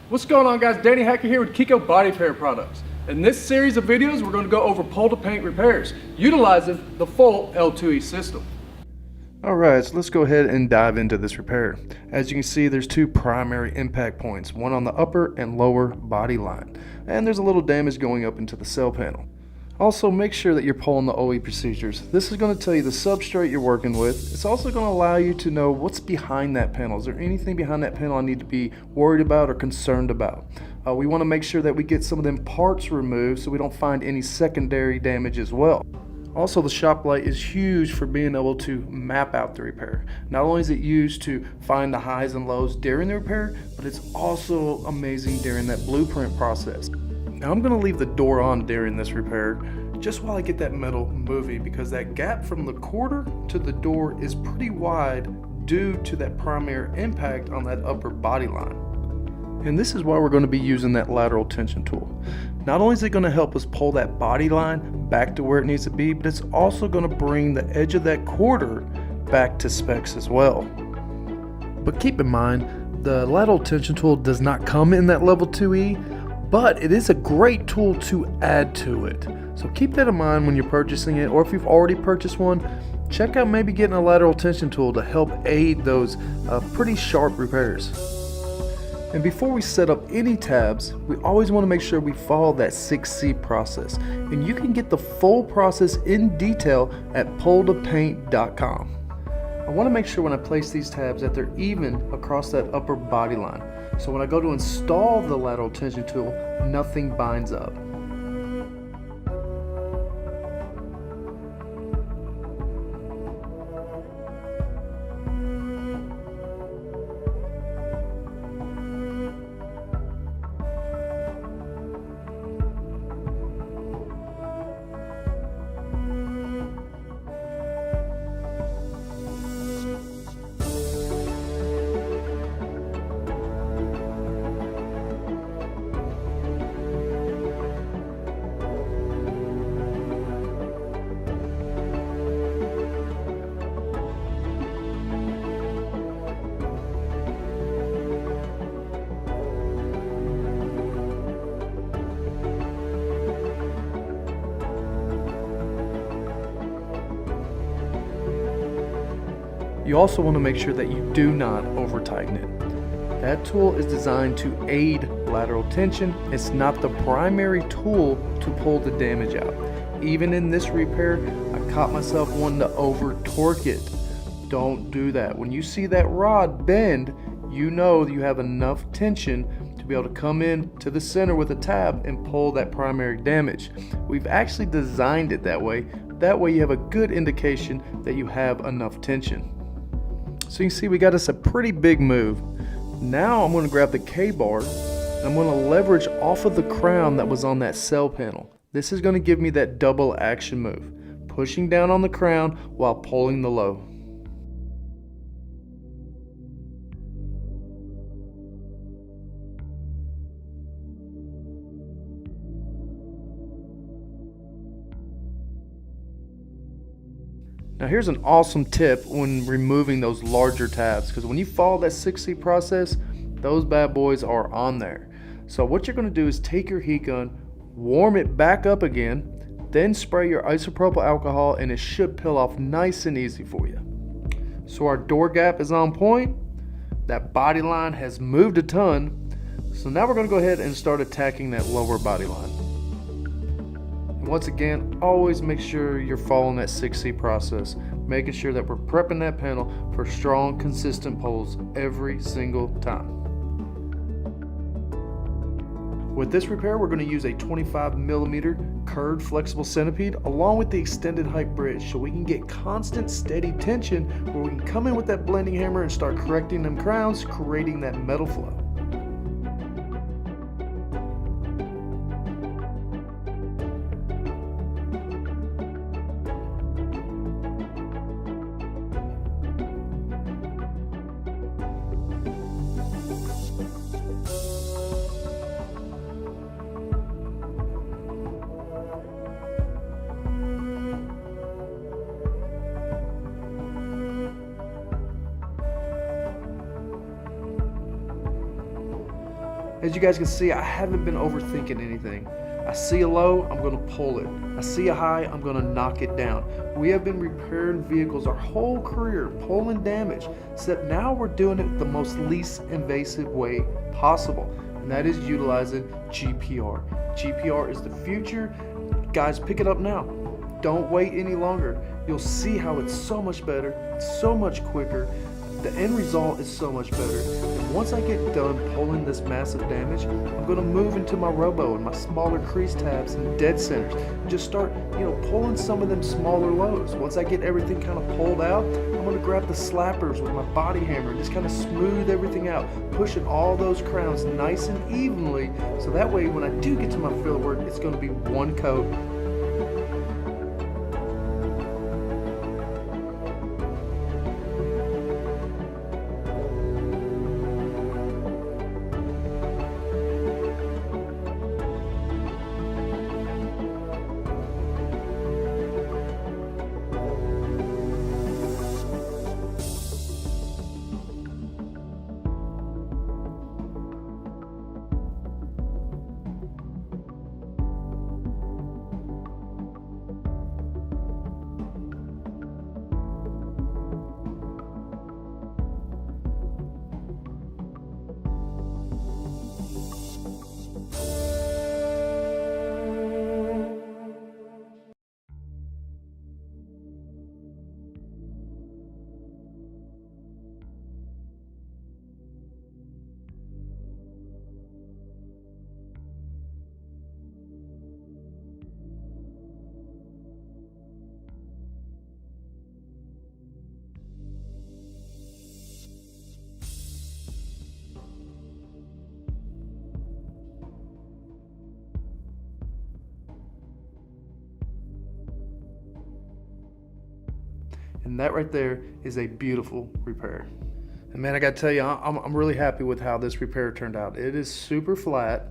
What's going on, guys? Danny Hacker here with KECO Body Repair Products. In this series of videos, we're going to go over pull-to-paint repairs utilizing the full L2E system. Alright, so let's go ahead and dive into this repair. As you can see, there's two primary impact points, one on the upper and lower body line. And there's a little damage going up into the cell panel. Also, make sure that you're pulling the OE procedures. This is going to tell you the substrate you're working with. It's also going to allow you to know what's behind that panel. Is there anything behind that panel I need to be worried about or concerned about? We want to make sure that we get some of them parts removed so we don't find any secondary damage as well. Also, the shop light is huge for being able to map out the repair. Not only is it used to find the highs and lows during the repair, but it's also amazing during that blueprint process. Now I'm going to leave the door on during this repair just while I get that metal moving, because that gap from the quarter to the door is pretty wide due to that primary impact on that upper body line. And this is why we're going to be using that lateral tension tool. Not only is it going to help us pull that body line back to where it needs to be, but it's also going to bring the edge of that quarter back to specs as well. But keep in mind, the lateral tension tool does not come in that level 2E, but it is a great tool to add to it. So keep that in mind when you're purchasing it, or if you've already purchased one, check out maybe getting a lateral tension tool to help aid those pretty sharp repairs. And before we set up any tabs, we always want to make sure we follow that 6C process. And you can get the full process in detail at pulltopaint.com. I want to make sure when I place these tabs that they're even across that upper body line. So when I go to install the lateral tension tool, nothing binds up. You also want to make sure that you do not over tighten it. That tool is designed to aid lateral tension. It's not the primary tool to pull the damage out. Even in this repair, I caught myself wanting to over torque it. Don't do that. When you see that rod bend, you know you have enough tension to be able to come in to the center with a tab and pull that primary damage. We've actually designed it that way. That way you have a good indication that you have enough tension. So you can see we got us a pretty big move. Now I'm going to grab the K-bar and I'm going to leverage off of the crown that was on that cell panel. This is going to give me that double action move, pushing down on the crown while pulling the low. Now here's an awesome tip when removing those larger tabs, because when you follow that 6C process, those bad boys are on there. So what you're going to do is take your heat gun, warm it back up again, then spray your isopropyl alcohol and it should peel off nice and easy for you. So our door gap is on point, that body line has moved a ton, so now we're going to go ahead and start attacking that lower body line. Once again, always make sure you're following that 6C process, making sure that we're prepping that panel for strong, consistent pulls every single time. With this repair, we're going to use a 25mm curved flexible centipede along with the extended height bridge so we can get constant, steady tension where we can come in with that blending hammer and start correcting them crowns, creating that metal flow. As you guys can see, I haven't been overthinking anything. I see a low, I'm going to pull it. I see a high, I'm going to knock it down. We have been repairing vehicles our whole career, pulling damage, except now we're doing it the most least invasive way possible, and that is utilizing GPR. GPR is the future. Guys, pick it up now. Don't wait any longer. You'll see how it's so much better, it's so much quicker. The end result is so much better. And once I get done pulling this massive damage, I'm going to move into my robo and my smaller crease tabs and dead centers and just start, pulling some of them smaller lows. Once I get everything kind of pulled out, I'm going to grab the slappers with my body hammer and just kind of smooth everything out, pushing all those crowns nice and evenly, so that way when I do get to my filler work, it's going to be one coat. And that right there is a beautiful repair. And man, I gotta tell you, I'm really happy with how this repair turned out. It is super flat.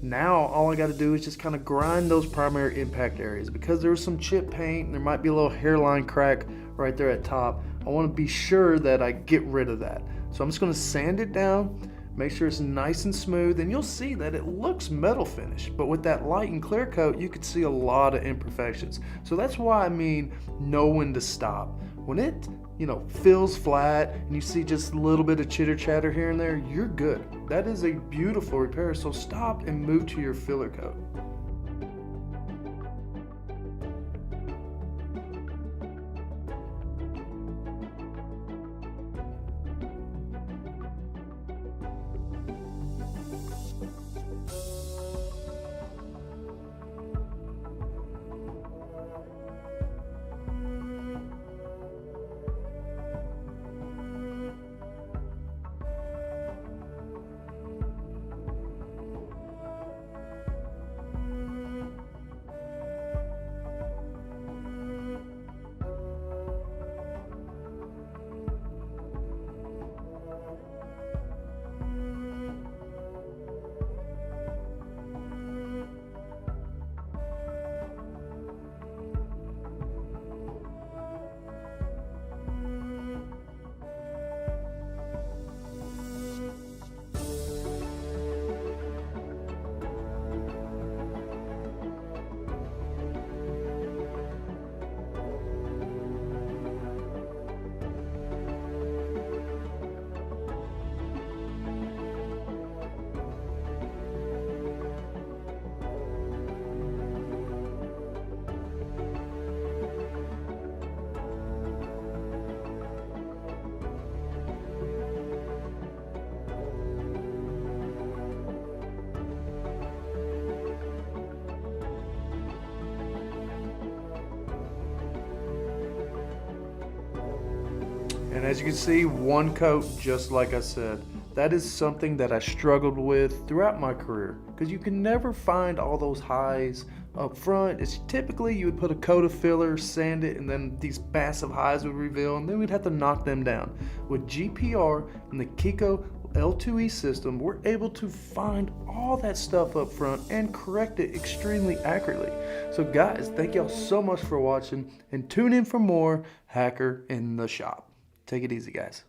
Now all I gotta do is just kind of grind those primary impact areas. Because there was some chip paint and there might be a little hairline crack right there at top, I want to be sure that I get rid of that. So I'm just going to sand it down, make sure it's nice and smooth, and you'll see that it looks metal finish, but with that light and clear coat you could see a lot of imperfections. So that's why I mean know when to stop. When it feels flat and you see just a little bit of chitter chatter here and there, you're good. That is a beautiful repair, so stop and move to your filler coat. And as you can see, one coat, just like I said. That is something that I struggled with throughout my career, because you can never find all those highs up front. It's typically you would put a coat of filler, sand it, and then these massive highs would reveal, and then we'd have to knock them down. With GPR and the KECO L2E system, we're able to find all that stuff up front and correct it extremely accurately. So guys, thank y'all so much for watching, and tune in for more Hacker in the Shop. Take it easy, guys.